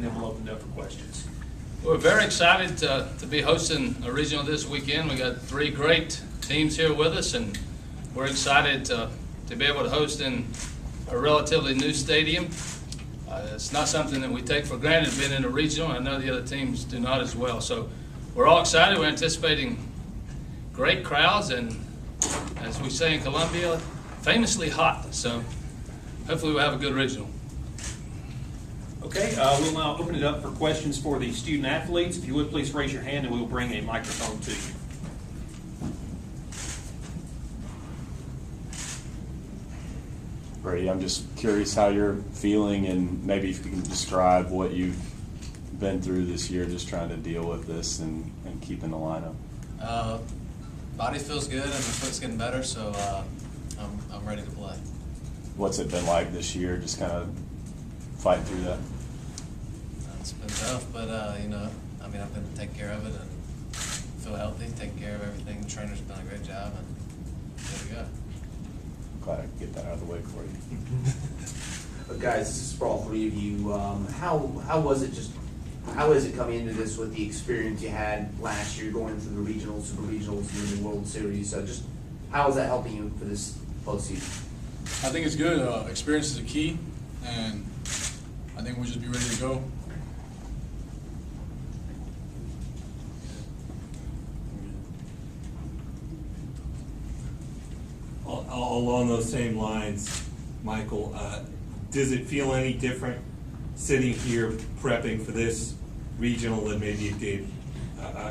then we'll open it up for questions. We're very excited to be hosting a regional this weekend. We got 3 great teams here with us, and we're excited to be able to host in a relatively new stadium. It's not something that we take for granted being in a regional. I know the other teams do not as well. So we're all excited. We're anticipating great crowds, and as we say in Columbia, famously hot. So hopefully we'll have a good regional. Okay, we'll now open it up for questions for the student athletes. If you would, please raise your hand and we will bring a microphone to you. Brady, I'm just curious how you're feeling, and maybe if you can describe what you've been through this year, just trying to deal with this and keeping the lineup. Body feels good and my foot's getting better, so I'm ready to play. What's it been like this year, just kind of fighting through that? It's been tough, but I've been taking care of it and feel healthy, taking care of everything. The trainer's done a great job, and here we go. Glad I could get that out of the way for you. But guys, this is for all 3 of you. How was it coming into this with the experience you had last year, going through the regionals, super regionals, and the World Series? Just how is that helping you for this postseason? I think it's good. Experience is a key, and I think we'll just be ready to go. Along those same lines, Michael, does it feel any different sitting here prepping for this regional than maybe it did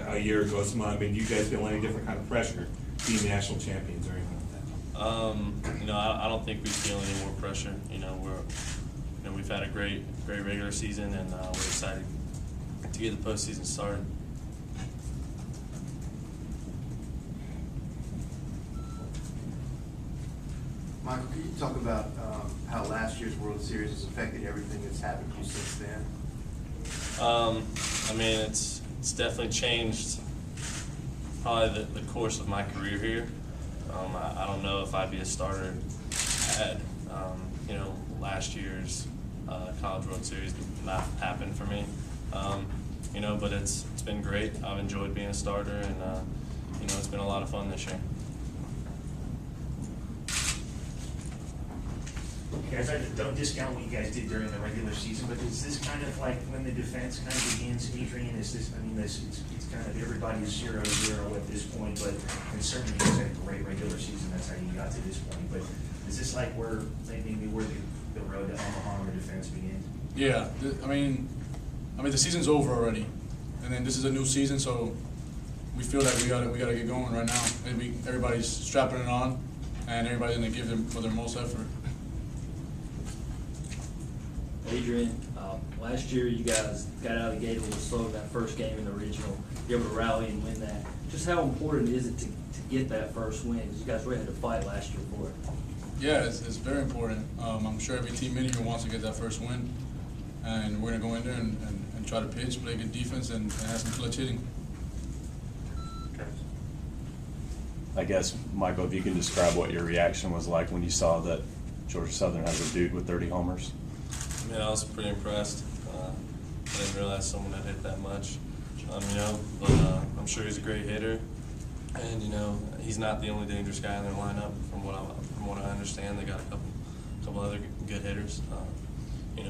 a year ago? Do you guys feel any different kind of pressure being national champions or anything like that? I don't think we feel any more pressure. We've had a great regular season, and we're excited to get the postseason started. Michael, can you talk about how last year's World Series has affected everything that's happened to you since then? It's definitely changed probably the course of my career here. I don't know if I'd be a starter had last year's College World Series not happened for me. But it's been great. I've enjoyed being a starter, and it's been a lot of fun this year. Guys, I don't discount what you guys did during the regular season, but is this kind of like when the defense kind of begins, Adrian? Is this? It's kind of everybody's 0-0 at this point, but and certainly you had a great regular season. That's how you got to this point. But is this like where the road to Omaha on the defense begins? Yeah, the season's over already, and then this is a new season, so we feel like we gotta get going right now. Maybe everybody's strapping it on, and everybody's gonna give them for their most effort. Adrian, last year you guys got out of the gate a little slow in that first game in the regional. You were able to rally and win that. Just how important is it to get that first win? Because you guys really had to fight last year for it. Yeah, it's very important. I'm sure every team in here wants to get that first win, and we're going to go in there and try to pitch, play good defense, and have some clutch hitting. I guess, Michael, if you can describe what your reaction was like when you saw that Georgia Southern has a dude with 30 homers. I was pretty impressed. I didn't realize someone had hit that much, but I'm sure he's a great hitter, and he's not the only dangerous guy in their lineup. From what I understand, they got a couple other good hitters.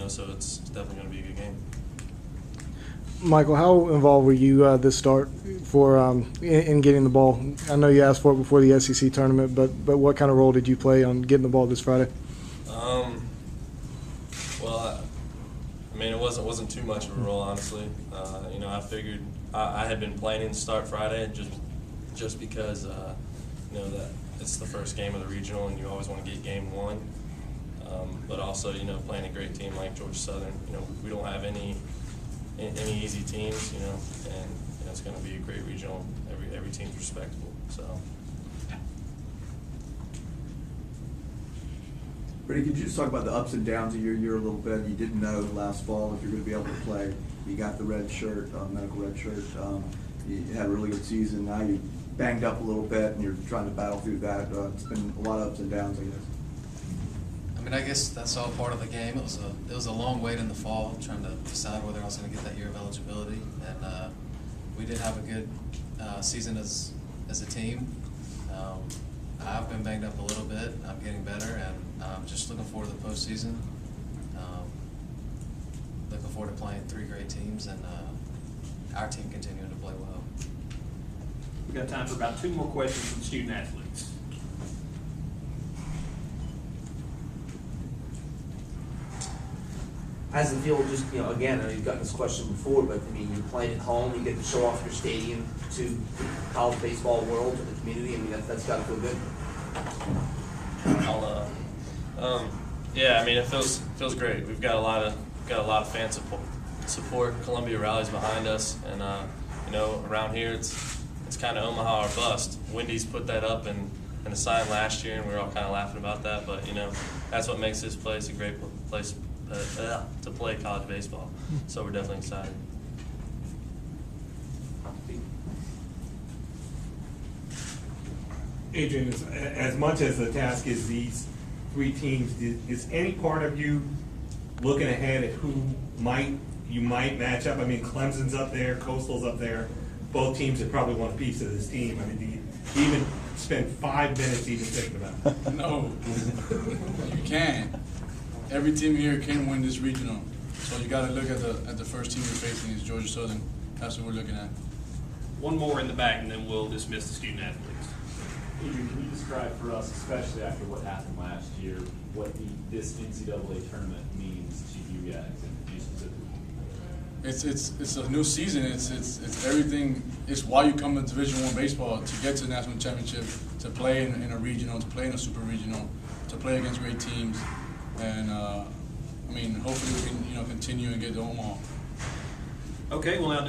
So it's definitely going to be a good game. Michael, how involved were you this start for in getting the ball? I know you asked for it before the SEC tournament, but what kind of role did you play on getting the ball this Friday? It wasn't too much of a role, honestly. I figured I had been planning to start Friday just because that it's the first game of the regional, and you always want to get game one. But also, playing a great team like Georgia Southern, we don't have any easy teams, and it's going to be a great regional. Every team's respectable, so. Brady, could you just talk about the ups and downs of your year a little bit? You didn't know last fall if you're going to be able to play. You got the red shirt, medical red shirt. You had a really good season. Now you banged up a little bit, and you're trying to battle through that. It's been a lot of ups and downs, I guess. I mean, I guess that's all part of the game. It was a long wait in the fall, trying to decide whether I was going to get that year of eligibility, and we did have a good season as a team. I've been banged up a little bit. I'm getting better, and I'm just looking forward to the postseason. Looking forward to playing 3 great teams and our team continuing to play well. We've got time for about 2 more questions from student athletes. How's it feel, just, again, I know you've gotten this question before, but I mean, you're playing at home, you get to show off your stadium to the college baseball world, to the community, I mean, that's gotta feel good. Yeah, I mean, it feels great. We've got a lot of fan support. Columbia rallies behind us, and around here it's kind of Omaha or bust. Wendy's put that up in a sign last year, and we were all kind of laughing about that. But that's what makes this place a great place to play college baseball. So we're definitely excited. Adrian, as much as the task is these 3 teams, is any part of you looking ahead at who you might match up? I mean, Clemson's up there, Coastal's up there. Both teams that probably want a piece of this team. I mean, do you even spend 5 minutes even thinking about it? No, you can't. Every team here can win this regional. So you got to look at the first team you're facing is Georgia Southern. That's what we're looking at. 1 more in the back, and then we'll dismiss the student athletes. Adrian, can you describe for us, especially after what happened last year, what this NCAA tournament means to you guys and you specifically? It's a new season. It's everything. It's why you come to Division I baseball, to get to the national championship, to play in a regional, to play in a super regional, to play against great teams, and I mean, hopefully we can continue and get to Omaha. Okay, well now